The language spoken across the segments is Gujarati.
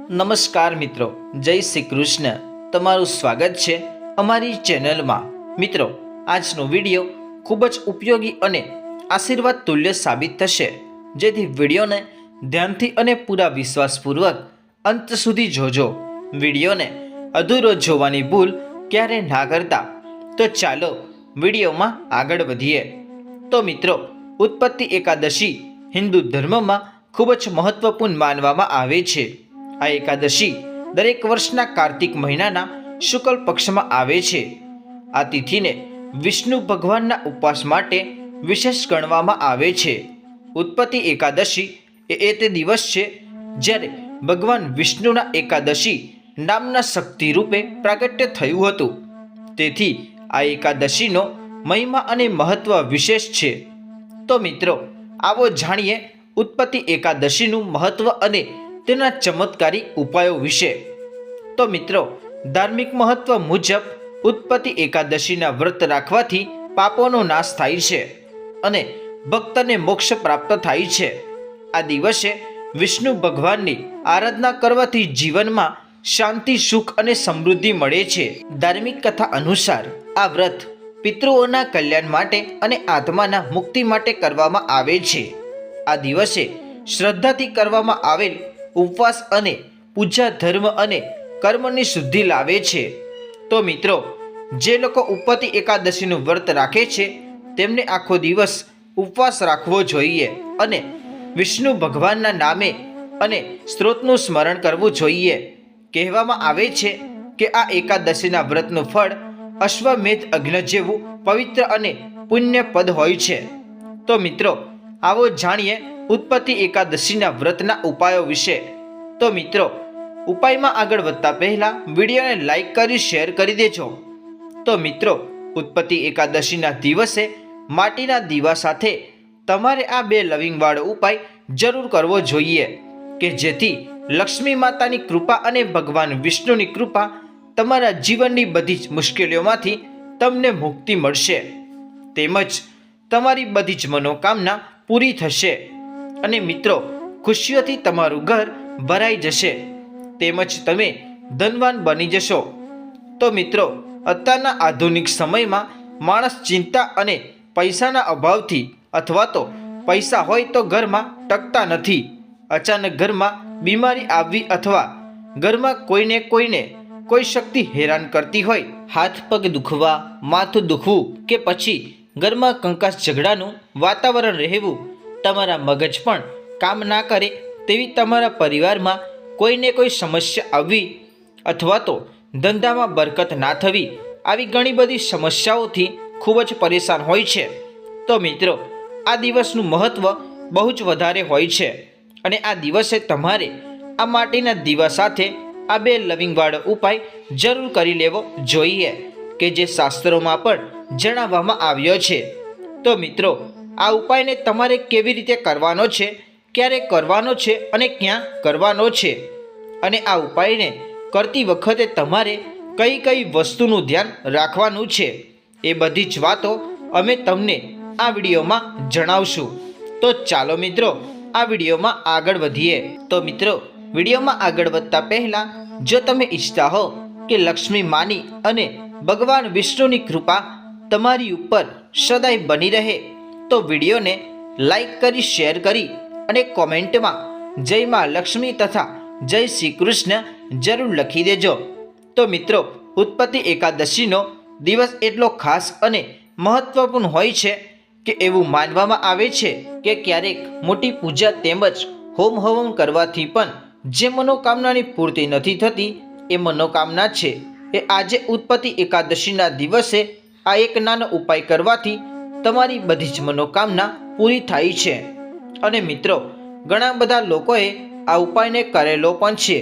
નમસ્કાર મિત્રો, જય શ્રી કૃષ્ણ. તમારું સ્વાગત છે અમારી ચેનલમાં. મિત્રો, આજનો વિડીયો ખૂબ જ ઉપયોગી અને આશીર્વાદ તુલ્ય સાબિત થશે, જેથી વિડીયોને ધ્યાનથી અને પૂરા વિશ્વાસપૂર્વક અંત સુધી જોજો. વિડીયોને અધૂરો જોવાની ભૂલ ક્યારે ના કરતા. તો ચાલો વિડીયોમાં આગળ વધીએ. તો મિત્રો, ઉત્પત્તિ એકાદશી હિન્દુ ધર્મમાં ખૂબ જ મહત્વપૂર્ણ માનવામાં આવે છે. આ એકાદશી દરેક વર્ષના કાર્તિક મહિનાના શુક્લ પક્ષમાં આવે છે. આ તિથિને વિષ્ણુ ભગવાનના ઉપવાસ માટે વિશેષ ગણવામાં આવે છે. ઉત્પત્તિ એકાદશી એ તે દિવસ છે જ્યારે ભગવાન વિષ્ણુના એકાદશી નામના શક્તિ રૂપે પ્રાગટ્ય થયું હતું. તેથી આ એકાદશીનો મહિમા અને મહત્વ વિશેષ છે. તો મિત્રો, આવો જાણીએ ઉત્પત્તિ એકાદશીનું મહત્વ અને તેના ચમત્કારી ઉપાયો વિશે. તો મિત્રો, ધાર્મિક મહત્વ મુજબ ઉત્પત્તિ એકાદશીના વ્રત રાખવાથી પાપોનો નાશ થાય છે અને ભક્તને મોક્ષ પ્રાપ્ત થાય છે. આ દિવસે વિષ્ણુ ભગવાનની આરાધના કરવાથી જીવનમાં શાંતિ, સુખ અને સમૃદ્ધિ મળે છે. ધાર્મિક કથા અનુસાર આ વ્રત પિતૃઓના કલ્યાણ માટે અને આત્માના મુક્તિ માટે કરવામાં આવે છે. આ દિવસે શ્રદ્ધાથી કરવામાં આવેલ ઉપવાસ અને પૂજા ધર્મ અને કર્મની શુદ્ધિ લાવે છે. તો મિત્રો, જે લોકો ઉત્પત્તિ એકાદશીનું વ્રત રાખે છે તેમને આખો દિવસ ઉપવાસ રાખવો જોઈએ અને વિષ્ણુ ભગવાનના નામે અને સ્ત્રોતનું સ્મરણ કરવું જોઈએ. કહેવામાં આવે છે કે આ એકાદશીના વ્રતનું ફળ અશ્વમેધ અગ્નિ જેવું પવિત્ર અને પુણ્યપદ હોય છે. તો મિત્રો, આવો જાણીએ ઉત્પત્તિ એકાદશીના વ્રતના ઉપાયો વિશે. તો મિત્રો, ઉપાયમાં આગળ વધતા પહેલા વિડીયોને લાઈક કરી શેર કરી દેજો. તો મિત્રો, ઉત્પત્તિ એકાદશીના દિવસે માટીના દીવા સાથે તમારે આ 2 લવિંગવાળો ઉપાય જરૂર કરવો જોઈએ કે જેથી લક્ષ્મી માતાની કૃપા અને ભગવાન વિષ્ણુની કૃપા તમારા જીવનની બધી જ મુશ્કેલીઓમાંથી તમને મુક્તિ મળશે. તેમજ તમારી બધી જ મનોકામના પૂરી થશે અને મિત્રો, ખુશીઓથી તમારું ઘર ભરાઈ જશે. તેમજ તમે ધનવાન બની જશો. તો મિત્રો, અત્યારના આધુનિક સમયમાં માણસ ચિંતા અને પૈસાના અભાવથી અથવા તો પૈસા હોય તો ઘરમાં ટકતા નથી. અચાનક ઘરમાં બીમારી આવવી અથવા ઘરમાં કોઈને કોઈ શક્તિ હેરાન કરતી હોય, હાથ પગ દુખવા, માથું દુખવું કે પછી ઘરમાં કંકાસ ઝઘડાનું વાતાવરણ રહેવું, તમારા મગજ પણ કામ ના કરે તેવી તમારા પરિવારમાં કોઈને કોઈ સમસ્યા આવવી અથવા તો ધંધામાં બરકત ના થવી, આવી ઘણી બધી સમસ્યાઓથી ખૂબ જ પરેશાન હોય છે. તો મિત્રો, આ દિવસનું મહત્ત્વ બહુ જ વધારે હોય છે અને આ દિવસે તમારે આ માટીના દીવા સાથે આ 2 લવિંગવાળો ઉપાય જરૂર કરી લેવો જોઈએ કે જે શાસ્ત્રોમાં પણ જણાવવામાં આવ્યો છે. તો મિત્રો, આ ઉપાયને તમારે કેવી રીતે કરવાનો છે, ક્યારે કરવાનો છે અને ક્યાં કરવાનો છે, અને આ ઉપાયને કરતી વખતે તમારે કઈ કઈ વસ્તુનું ધ્યાન રાખવાનું છે, એ બધી જ વાતો અમે તમને આ વિડીયોમાં જણાવશું. તો ચાલો મિત્રો, આ વિડીયોમાં આગળ વધીએ. તો મિત્રો, વિડીયોમાં આગળ વધતા પહેલાં જો તમે ઈચ્છતા હો કે લક્ષ્મી માની અને ભગવાન વિષ્ણુની કૃપા તમારી ઉપર સદાય બની રહે તો વિડીયોને લાઈક કરી શેર કરી અને કોમેન્ટમાં જય માં લક્ષ્મી તથા જય શ્રી કૃષ્ણ જરૂર લખી દેજો. તો મિત્રો, ઉત્પત્તિ એકાદશીનો દિવસ એટલો ખાસ અને મહત્વપૂર્ણ હોય છે કે એવું માનવામાં આવે છે કે ક્યારેક મોટી પૂજા તેમજ હોમ હવન કરવાથી પણ જે મનોકામનાની પૂર્તિ નથી થતી એ મનોકામના છે એ આજે ઉત્પત્તિ એકાદશીના દિવસે આ એક નાનો ઉપાય કરવાથી તમારી બધી જ મનોકામના પૂરી થાય છે. અને મિત્રો, ઘણા બધા લોકોએ આ ઉપાયને કરેલો પણ છે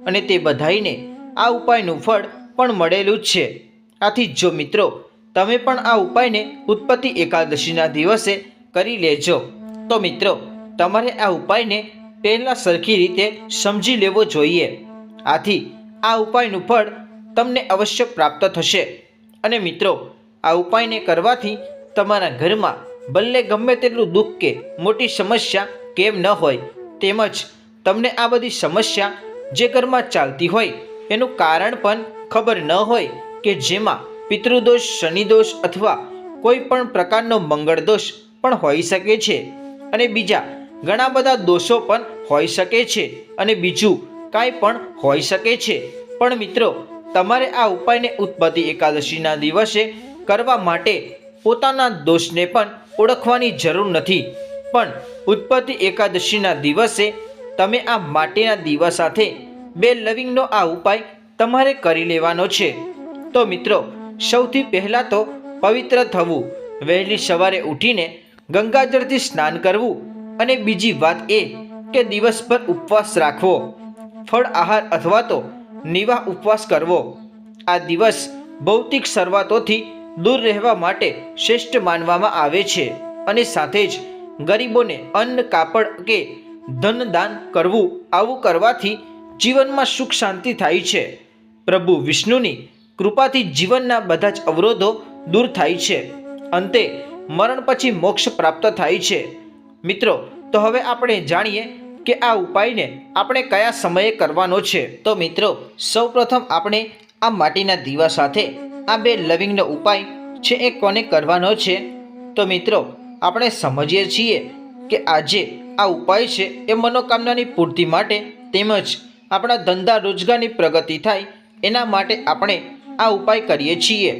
અને તે બધાઈને આ ઉપાયનું ફળ પણ મળેલું જ છે. આથી જો મિત્રો, તમે પણ આ ઉપાયને ઉત્પત્તિ એકાદશીના દિવસે કરી લેજો. તો મિત્રો, તમારે આ ઉપાયને પહેલાં સરખી રીતે સમજી લેવો જોઈએ. આથી આ ઉપાયનું ફળ તમને અવશ્ય પ્રાપ્ત થશે. અને મિત્રો, આ ઉપાયને કરવાથી તમારા ઘરમાં ભલે ગમે તેટલું દુઃખ કે મોટી સમસ્યા કેમ ન હોય, તેમજ તમને આ બધી સમસ્યા જે ઘરમાં ચાલતી હોય એનું કારણ પણ ખબર ન હોય, કે જેમાં પિતૃદોષ, શનિદોષ અથવા કોઈ પણ પ્રકારનો મંગળ દોષ પણ હોઈ શકે છે, અને બીજા ઘણા બધા દોષો પણ હોઈ શકે છે, અને બીજું કાંઈ પણ હોઈ શકે છે. પણ મિત્રો, તમારે આ ઉપાયને ઉત્પત્તિ એકાદશીના દિવસે કરવા માટે પોતાના દોષને પણ ઓળખવાની જરૂર નથી, પણ ઉત્પત્તિ એકાદશીના દિવસે તમે આ માટીના દીવા સાથે 2 લવિંગનો આ ઉપાય તમારે કરી લેવાનો છે. તો મિત્રો, સૌથી પહેલાં તો પવિત્ર થવું, વહેલી સવારે ઉઠીને ગંગાજળથી સ્નાન કરવું, અને બીજી વાત એ કે દિવસભર ઉપવાસ રાખવો, ફળ આહાર અથવા તો નિવાહ ઉપવાસ કરવો. આ દિવસ ભૌતિક શરૂઆતોથી દૂર રહેવા માટે શ્રેષ્ઠ માનવામાં આવે છે, અને સાથે જ ગરીબોને અન્ન, કાપડ કે ધન દાન કરવું. આવું કરવાથી જીવનમાં સુખ શાંતિ થાય છે. પ્રભુ વિષ્ણુની કૃપાથી જીવનના બધા જ અવરોધો દૂર થાય છે. અંતે મરણ પછી મોક્ષ પ્રાપ્ત થાય છે. મિત્રો, તો હવે આપણે જાણીએ કે આ ઉપાયને આપણે કયા સમયે કરવાનો છે. તો મિત્રો, સૌપ્રથમ આપણે આ માટીના દીવા સાથે આ 2 લવિંગનો ઉપાય છે એ કોને કરવાનો છે. તો મિત્રો, આપણે સમજીએ છીએ કે આજે આ ઉપાય છે એ મનોકામનાની પૂર્તિ માટે તેમજ આપણા ધંધા રોજગારની પ્રગતિ થાય એના માટે આપણે આ ઉપાય કરીએ છીએ.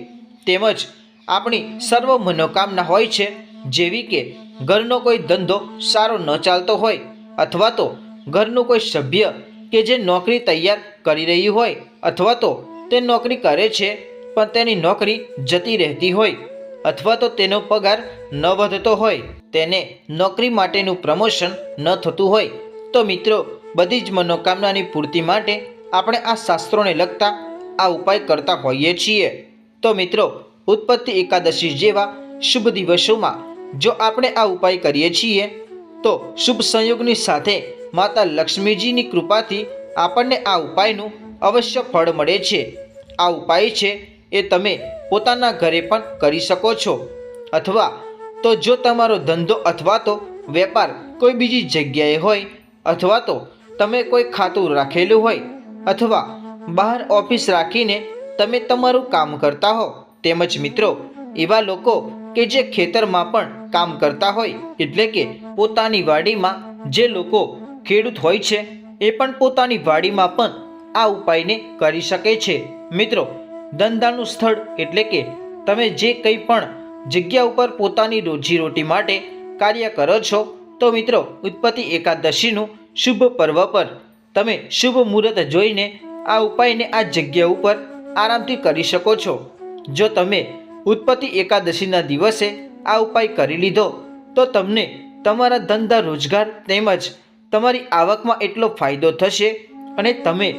તેમજ આપણી સર્વ મનોકામના હોય છે, જેવી કે ઘરનો કોઈ ધંધો સારો ન ચાલતો હોય, અથવા તો ઘરનું કોઈ સભ્ય કે જે નોકરી તૈયાર કરી રહ્યું હોય, અથવા તો તે નોકરી કરે છે પણ તેની નોકરી જતી રહેતી હોય, અથવા તો તેનો પગાર ન વધતો હોય, તેને નોકરી માટેનું પ્રમોશન ન થતું હોય, તો મિત્રો, બધી જ મનોકામનાની પૂર્તિ માટે આપણે આ શાસ્ત્રોને લગતા આ ઉપાય કરતા હોઈએ છીએ. તો મિત્રો, ઉત્પત્તિ એકાદશી જેવા શુભ દિવસોમાં જો આપણે આ ઉપાય કરીએ છીએ તો શુભ સંયોગની સાથે માતા લક્ષ્મીજીની કૃપાથી આપણને આ ઉપાયનું અવશ્ય ફળ મળે છે. આ ઉપાય છે એ તમે પોતાના ઘરે પણ કરી શકો છો, અથવા તો જો તમારો ધંધો અથવા તો વેપાર કોઈ બીજી જગ્યાએ હોય, અથવા તો તમે કોઈ ખાતું રાખેલું હોય, અથવા બહાર ઓફિસ રાખીને તમે તમારું કામ કરતા હો, તેમજ મિત્રો એવા લોકો કે જે ખેતરમાં પણ કામ કરતા હોય, એટલે કે પોતાની વાડીમાં જે લોકો ખેડૂત હોય છે એ પણ પોતાની વાડીમાં પણ આ ઉપાયને કરી શકે છે. મિત્રો, ધંધાનું સ્થળ એટલે કે તમે જે કંઈ પણ જગ્યા ઉપર પોતાની રોજીરોટી માટે કાર્ય કરો છો, તો મિત્રો ઉત્પત્તિ એકાદશીનું શુભ પર્વ પર તમે શુભ મુહૂર્ત જોઈને આ ઉપાયને આ જગ્યા ઉપર આરામથી કરી શકો છો. જો તમે ઉત્પત્તિ એકાદશીના દિવસે આ ઉપાય કરી લીધો તો તમને તમારા ધંધા રોજગાર તેમજ તમારી આવકમાં એટલો ફાયદો થશે, અને તમે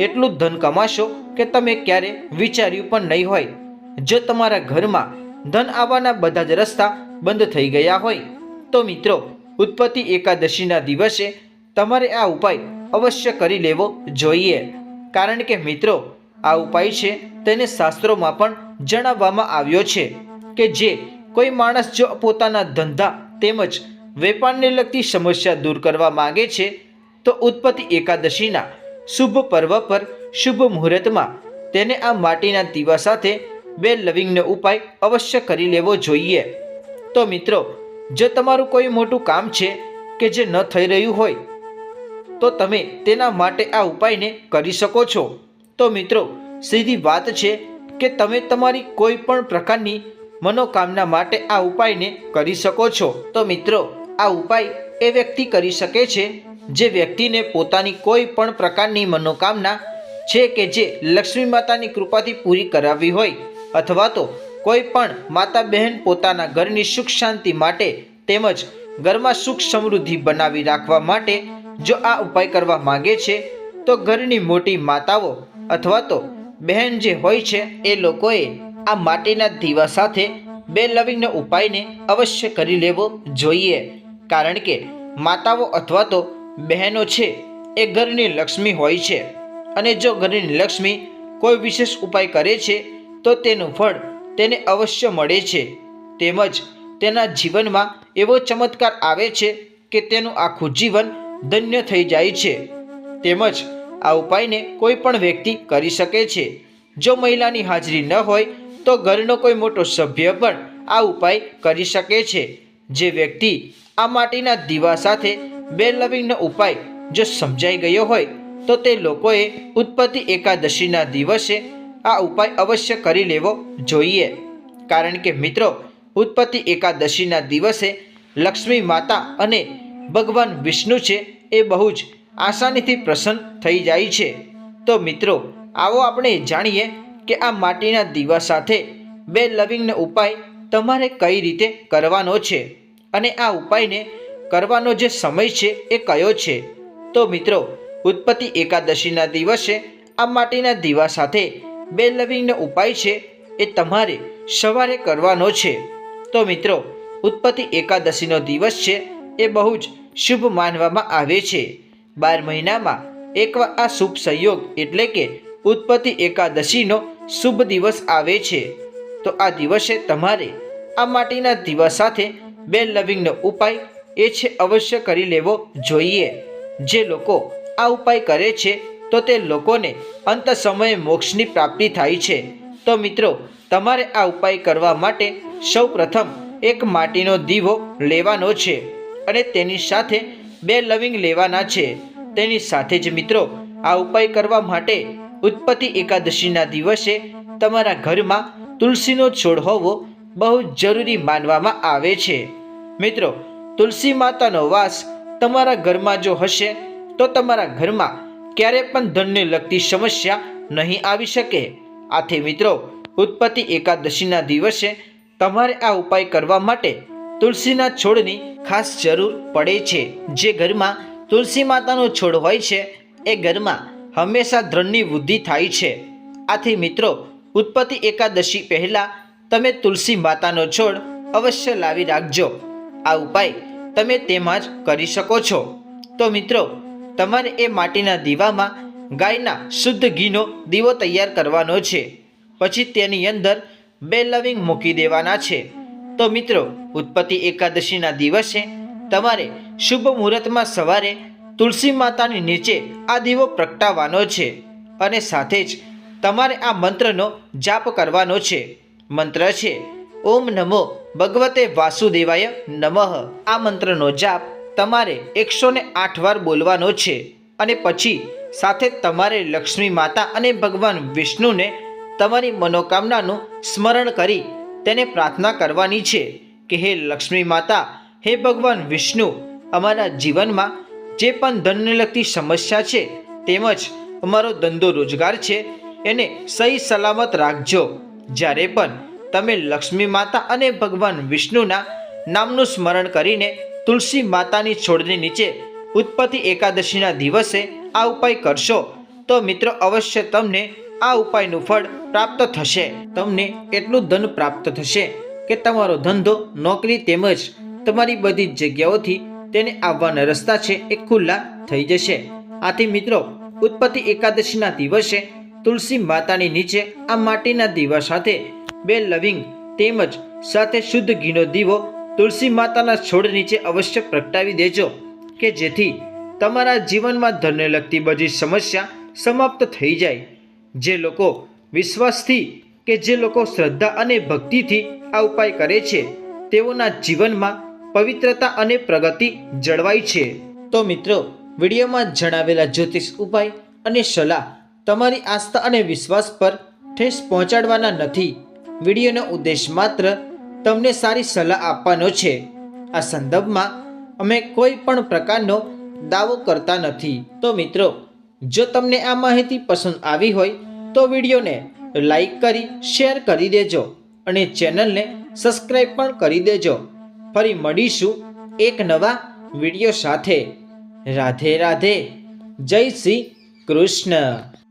એટલું ધન કમાશો કે તમે ક્યારે વિચાર્યું પણ નહીં હોય. જો તમારા ઘરમાં ધન આવવાના બધા જ રસ્તા બંધ થઈ ગયા હોય, તો મિત્રો ઉત્પત્તિ એકાદશીના દિવસે તમારે આ ઉપાય અવશ્ય કરી લેવો જોઈએ. કારણ કે મિત્રો, આ ઉપાય છે તેને શાસ્ત્રોમાં પણ જણાવવામાં આવ્યો છે કે જે કોઈ માણસ જો પોતાના ધંધા તેમજ વેપારને લગતી સમસ્યા દૂર કરવા માગે છે, તો ઉત્પત્તિ એકાદશીના શુભ પર્વ પર શુભ મુહૂર્તમાં તેને આ માટીના દીવા સાથે 2 લવિંગનો ઉપાય અવશ્ય કરી લેવો જોઈએ. તો મિત્રો, જો તમારું કોઈ મોટું કામ છે કે જે ન થઈ રહ્યું હોય, તો તમે તેના માટે આ ઉપાયને કરી શકો છો. તો મિત્રો, સીધી વાત છે કે તમે તમારી કોઈ પણ પ્રકારની મનોકામના માટે આ ઉપાયને કરી શકો છો. તો મિત્રો, આ ઉપાય એ વ્યક્તિ કરી શકે છે જે વ્યક્તિને પોતાની કોઈ પણ પ્રકારની મનોકામના છે કે જે લક્ષ્મી માતાની કૃપાથી પૂરી કરાવવી હોય, અથવા તો કોઈ પણ માતા બહેન પોતાના ઘરની સુખ શાંતિ માટે તેમજ ઘરમાં સુખ સમૃદ્ધિ બનાવી રાખવા માટે જો આ ઉપાય કરવા માગે છે, તો ઘરની મોટી માતાઓ અથવા તો બહેન જે હોય છે એ લોકોએ આ માટીના દીવા સાથે 2 લવિંગનો ઉપાયને અવશ્ય કરી લેવો જોઈએ. કારણ કે માતાઓ અથવા તો બહેનો છે એ ઘરની લક્ષ્મી હોય છે, અને જો ઘરની લક્ષ્મી કોઈ વિશેષ ઉપાય કરે છે તો તેનું ફળ તેને અવશ્ય મળે છે. તેમજ તેના જીવનમાં એવો ચમત્કાર આવે છે કે તેનું આખું જીવન ધન્ય થઈ જાય છે. તેમજ આ ઉપાયને કોઈ પણ વ્યક્તિ કરી શકે છે. જો મહિલાની હાજરી ન હોય તો ઘરનો કોઈ મોટો સભ્ય પણ આ ઉપાય કરી શકે છે. જે વ્યક્તિ આ માટીના દીવા સાથે બે લવિંગનો ઉપાય જો સમજાઈ ગયો હોય તો તે લોકોએ ઉત્પત્તિ એકાદશીના દિવસે આ ઉપાય અવશ્ય કરી લેવો જોઈએ. કારણ કે મિત્રો, ઉત્પત્તિ એકાદશીના દિવસે લક્ષ્મી માતા અને ભગવાન વિષ્ણુ છે એ બહુ જ આસાનીથી પ્રસન્ન થઈ જાય છે. તો મિત્રો, આવો આપણે જાણીએ કે આ માટીના દીવા સાથે બે લવિંગનો ઉપાય તમારે કઈ રીતે કરવાનો છે અને આ ઉપાયને કરવાનો જે સમય છે એ કયો છે. તો મિત્રો, ઉત્પત્તિ એકાદશીના દિવસે આ માટીના દીવા સાથે બે લવિંગનો ઉપાય છે એ તમારે સવારે કરવાનો છે. તો મિત્રો, ઉત્પત્તિ એકાદશીનો દિવસ છે એ બહુ જ શુભ માનવામાં આવે છે. 12 મહિનામાં એકવાર આ શુભ સંયોગ એટલે કે ઉત્પત્તિ એકાદશીનો શુભ દિવસ આવે છે. તો આ દિવસે તમારે આ માટીના દીવા સાથે બે લવિંગનો ઉપાય એ છે અવશ્ય કરી લેવો જોઈએ. જે લોકો આ ઉપાય કરે છે તો તે લોકોને અંત સમયે મોક્ષની પ્રાપ્તિ થાય છે. તો મિત્રો, તમારે આ ઉપાય કરવા માટે સૌ પ્રથમ એક માટીનો દીવો લેવાનો છે અને તેની સાથે બે લવિંગ લેવાના છે. તેની સાથે જ મિત્રો, આ ઉપાય કરવા માટે ઉત્પત્તિ એકાદશીના દિવસે તમારા ઘરમાં તુલસીનો છોડ હોવો બહુ જરૂરી માનવામાં આવે છે. મિત્રો, તુલસી માતાનો વાસ તમારા ઘરમાં જો હશે તો તમારા ઘરમાં ક્યારે પણ ધનને લગતી સમસ્યા નહીં આવી શકે. આથી મિત્રો, ઉત્પત્તિ એકાદશીના દિવસે તમારે આ ઉપાય કરવા માટે તુલસીના છોડની ખાસ જરૂર પડે છે. જે ઘરમાં તુલસી માતાનો છોડ હોય છે એ ઘરમાં હંમેશા ધનની વૃદ્ધિ થાય છે. આથી મિત્રો, ઉત્પત્તિ એકાદશી પહેલાં તમે તુલસી માતાનો છોડ અવશ્ય લાવી રાખજો. આ ઉપાય તમે તેમાં જ કરી શકો છો. તો મિત્રો, તમારે એ માટીના દીવામાં ગાયના શુદ્ધ ઘીનો દીવો તૈયાર કરવાનો છે. પછી તેની અંદર બે લવિંગ મૂકી દેવાના છે. તો મિત્રો, ઉત્પત્તિ એકાદશીના દિવસે તમારે શુભ મુહૂર્તમાં સવારે તુલસી માતાની નીચે આ દીવો પ્રગટાવવાનો છે અને સાથે જ તમારે આ મંત્રનો જાપ કરવાનો છે. મંત્ર છે ઓમ નમો ભગવતે વાસુદેવાય નમઃ. આ મંત્રનો જાપ તમારે 108 વાર બોલવાનો છે અને પછી સાથે તમારે લક્ષ્મી માતા અને ભગવાન વિષ્ણુને તમારી મનોકામનાનું સ્મરણ કરી તેને પ્રાર્થના કરવાની છે કે હે લક્ષ્મી માતા, હે ભગવાન વિષ્ણુ, અમારા જીવનમાં જે પણ ધનને લગતી સમસ્યા છે તેમજ અમારો ધંધો રોજગાર છે એને સહી સલામત રાખજો. જ્યારે પણ તમે લક્ષ્મી માતા અને ભગવાન વિષ્ણુના નામનું સ્મરણ કરીને તુલસી માતાની છોડની નીચે ઉત્પત્તિ એકાદશીના દિવસે આ ઉપાય કરશો તો મિત્રો, અવશ્ય તમને આ ઉપાયનું ફળ પ્રાપ્ત થશે. તમને એટલું ધન પ્રાપ્ત થશે કે તમારો ધંધો, નોકરી તેમજ તમારી બધી જ જગ્યાઓથી તેને આવવાના રસ્તા છે એ ખુલ્લા થઈ જશે. આથી મિત્રો, ઉત્પત્તિ એકાદશીના દિવસે તુલસી માતાની નીચે આ માટીના દીવા સાથે બે લવિંગ તેમજ સાથે શુદ્ધ ઘીનો દીવો તુલસી માતાના છોડ નીચે અવશ્ય પ્રગટાવી દેજો કે જેથી તમારા જીવનમાં ધનને લગતી બધી સમસ્યા સમાપ્ત થઈ જાય. જે લોકો વિશ્વાસથી કે જે લોકો શ્રદ્ધા અને ભક્તિથી આ ઉપાય કરે છે તેઓના જીવનમાં પવિત્રતા અને પ્રગતિ જળવાય છે. તો મિત્રો, વિડીયોમાં જણાવેલા જ્યોતિષ ઉપાય અને સલાહ તમારી આસ્થા અને વિશ્વાસ પર ઠેસ પહોંચાડવાના નથી. વિડીયોનો ઉદ્દેશ માત્ર તમને સારી સલાહ આપવાનો છે. આ સંદર્ભમાં અમે કોઈ પણ પ્રકારનો દાવો કરતા નથી. તો મિત્રો, જો તમને આ માહિતી પસંદ આવી હોય તો વિડીયોને લાઈક કરી શેર કરી દેજો અને ચેનલને સબસ્ક્રાઈબ પણ કરી દેજો. ફરી મળીશું એક નવા વિડીયો સાથે. રાધે રાધે. જય શ્રી કૃષ્ણ.